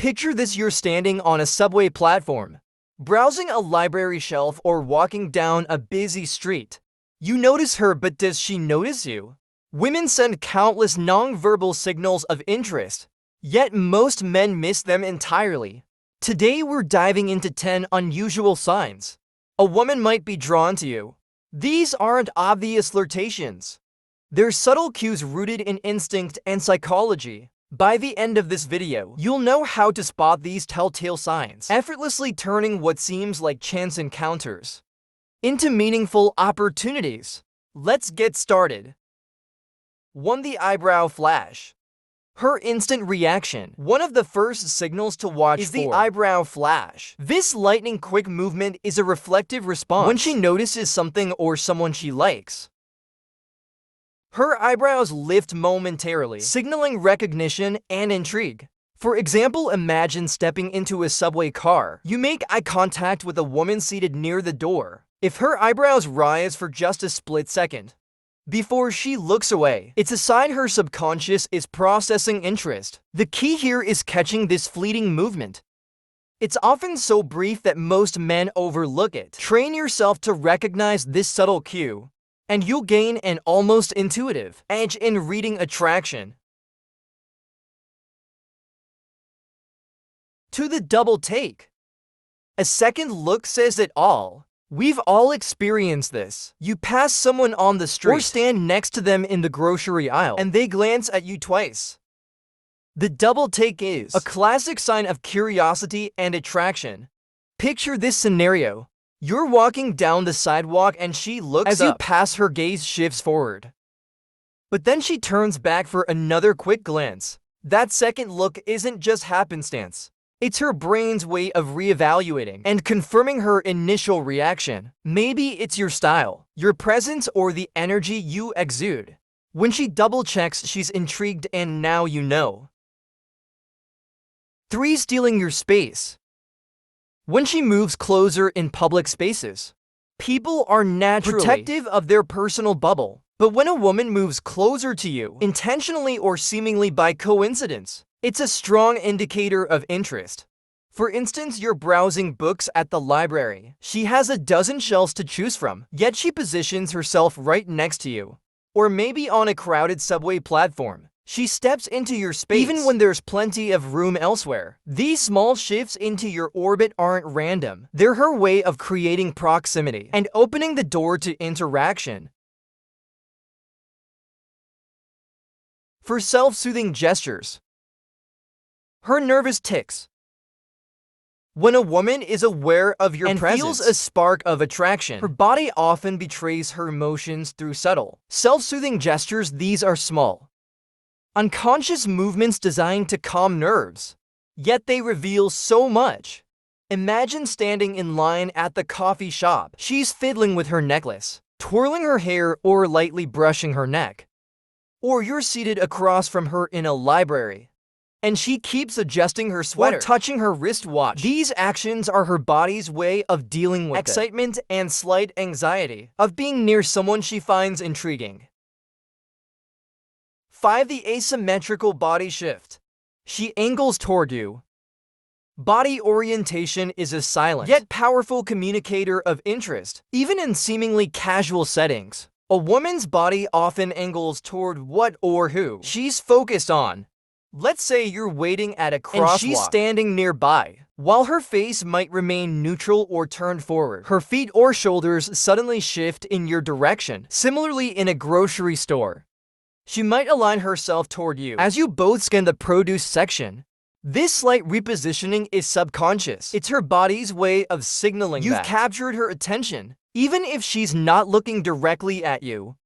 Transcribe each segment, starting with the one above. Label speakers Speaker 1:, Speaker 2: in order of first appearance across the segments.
Speaker 1: Picture this: you're standing on a subway platform, browsing a library shelf or walking down a busy street. You notice her, but does she notice you? Women send countless non-verbal signals of interest, yet most men miss them entirely. Today we're diving into 10 unusual signs a woman might be drawn to you. These aren't obvious flirtations. They're subtle cues rooted in instinct and psychology. By the end of this video, you'll know how to spot these telltale signs, effortlessly turning what seems like chance encounters into meaningful opportunities. Let's get started. 1. The eyebrow flash. Her instant reaction. One of the first signals to watch is the eyebrow flash. This lightning-quick movement is a reflective response when she notices something or someone she likes. Her eyebrows lift momentarily, signaling recognition and intrigue. For example, imagine stepping into a subway car. You make eye contact with a woman seated near the door. If her eyebrows rise for just a split second before she looks away, it's a sign her subconscious is processing interest. The key here is catching this fleeting movement. It's often so brief that most men overlook it. Train yourself to recognize this subtle cue, and you'll gain an almost intuitive edge in reading attraction. 2. The double take. A second look says it all. We've all experienced this. You pass someone on the street or stand next to them in the grocery aisle, and they glance at you twice. The double take is a classic sign of curiosity and attraction. Picture this scenario. You're walking down the sidewalk and she looks up. As you pass, her gaze shifts forward, but then she turns back for another quick glance. That second look isn't just happenstance. It's her brain's way of reevaluating and confirming her initial reaction. Maybe it's your style, your presence, or the energy you exude. When she double-checks, she's intrigued, and now you know. 3. Stealing your space. When she moves closer in public spaces, people are naturally protective of their personal bubble. But when a woman moves closer to you, intentionally or seemingly by coincidence, it's a strong indicator of interest. For instance, you're browsing books at the library. She has a dozen shelves to choose from, yet she positions herself right next to you. Or maybe on a crowded subway platform, she steps into your space even when there's plenty of room elsewhere. These small shifts into your orbit aren't random. They're her way of creating proximity and opening the door to interaction. For self-soothing gestures. Her nervous tics. When a woman is aware of your presence feels a spark of attraction, her body often betrays her emotions through subtle, self-soothing gestures. These are small, unconscious movements designed to calm nerves, yet they reveal so much. Imagine standing in line at the coffee shop. She's fiddling with her necklace, twirling her hair, or lightly brushing her neck. Or you're seated across from her in a library, and she keeps adjusting her sweater or touching her wristwatch. These actions are her body's way of dealing with excitement and slight anxiety of being near someone she finds intriguing. 5. The asymmetrical body shift. She angles toward you. Body orientation is a silent yet powerful communicator of interest, even in seemingly casual settings. A woman's body often angles toward what or who she's focused on. Let's say you're waiting at a crosswalk and she's standing nearby. While her face might remain neutral or turned forward, her feet or shoulders suddenly shift in your direction. Similarly, in a grocery store, she might align herself toward you as you both scan the produce section. This slight repositioning is subconscious. It's her body's way of signaling you've captured her attention, even if she's not looking directly at you.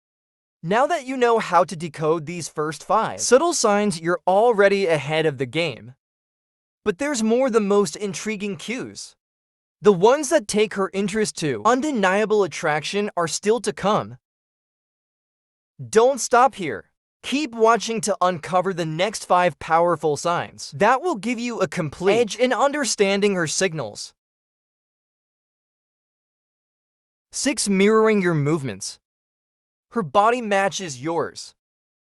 Speaker 1: Now that you know how to decode these first 5 subtle signs, you're already ahead of the game. But there's more. The most intriguing cues, the ones that take her interest to undeniable attraction, are still to come. Don't stop here. Keep watching to uncover the next 5 powerful signs that will give you a complete edge in understanding her signals. 6. Mirroring your movements. Her body matches yours.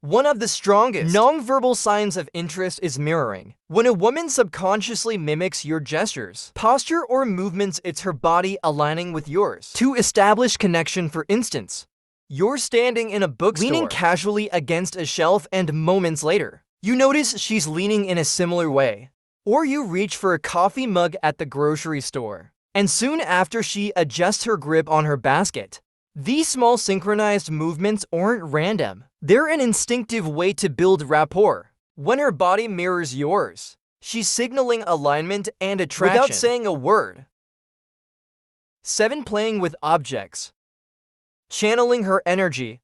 Speaker 1: One of the strongest nonverbal signs of interest is mirroring. When a woman subconsciously mimics your gestures, posture, or movements, it's her body aligning with yours to establish connection. For instance, you're standing in a bookstore, leaning casually against a shelf, and moments later, you notice she's leaning in a similar way. Or you reach for a coffee mug at the grocery store, and soon after she adjusts her grip on her basket. These small synchronized movements aren't random. They're an instinctive way to build rapport. When her body mirrors yours, she's signaling alignment and attraction without saying a word. 7. Playing with objects. Channeling her energy.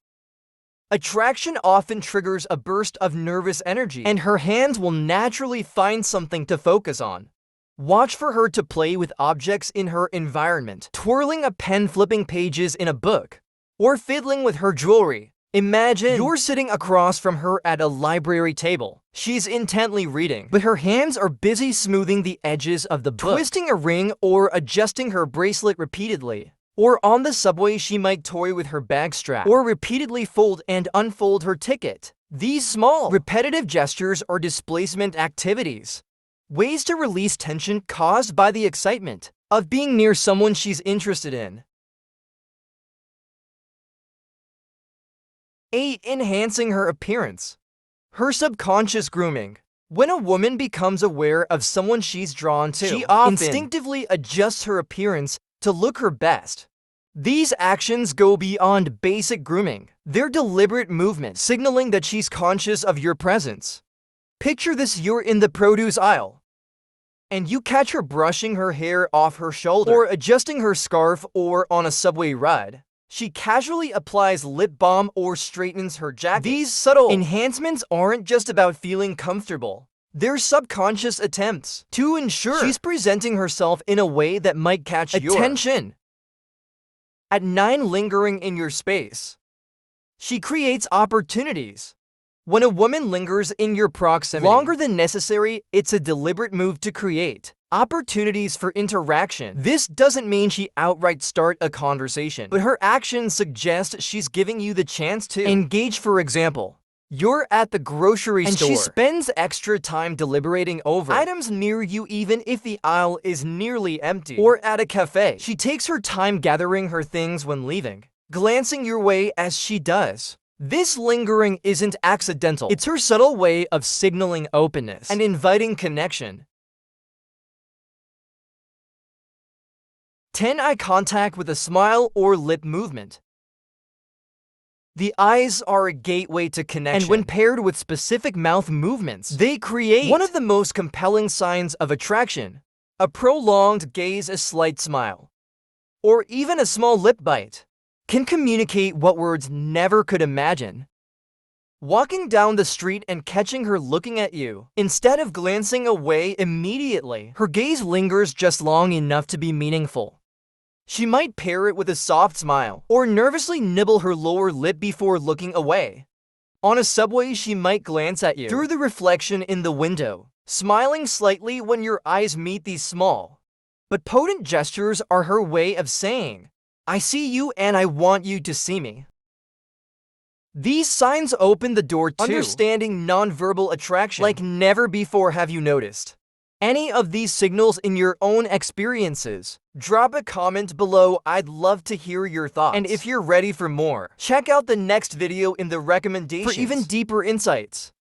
Speaker 1: Attraction often triggers a burst of nervous energy, and her hands will naturally find something to focus on. Watch for her to play with objects in her environment, twirling a pen, flipping pages in a book, or fiddling with her jewelry. Imagine you're sitting across from her at a library table. She's intently reading, but her hands are busy smoothing the edges of the book, twisting a ring or adjusting her bracelet repeatedly. Or on the subway, she might toy with her bag strap or repeatedly fold and unfold her ticket. These small, repetitive gestures are displacement activities. Ways to release tension caused by the excitement of being near someone she's interested in. 8. Enhancing her appearance. Her subconscious grooming. When a woman becomes aware of someone she's drawn to, she often instinctively adjusts her appearance to look her best. These actions go beyond basic grooming. They're deliberate movements, signaling that she's conscious of your presence. Picture this: you're in the produce aisle, and you catch her brushing her hair off her shoulder, or adjusting her scarf, or on a subway ride, she casually applies lip balm or straightens her jacket. These subtle enhancements aren't just about feeling comfortable. They're subconscious attempts to ensure she's presenting herself in a way that might catch your attention. At 9. Lingering in your space. She creates opportunities. When a woman lingers in your proximity longer than necessary, it's a deliberate move to create opportunities for interaction. This doesn't mean she outright starts a conversation, but her actions suggest she's giving you the chance to engage. For example, you're at the grocery store, and she spends extra time deliberating over items near you even if the aisle is nearly empty. Or at a cafe, she takes her time gathering her things when leaving, glancing your way as she does. This lingering isn't accidental. It's her subtle way of signaling openness and inviting connection. 10. Eye contact with a smile or lip movement. The eyes are a gateway to connection, and when paired with specific mouth movements, they create one of the most compelling signs of attraction. A prolonged gaze, a slight smile, or even a small lip bite can communicate what words never could imagine. Walking down the street and catching her looking at you, instead of glancing away immediately, her gaze lingers just long enough to be meaningful. She might pair it with a soft smile, or nervously nibble her lower lip before looking away. On a subway, she might glance at you through the reflection in the window, smiling slightly when your eyes meet. These small but potent gestures are her way of saying, "I see you and I want you to see me." These signs open the door to understanding nonverbal attraction like never before. Have you noticed any of these signals in your own experiences? Drop a comment below. I'd love to hear your thoughts. And if you're ready for more, check out the next video in the recommendations for even deeper insights.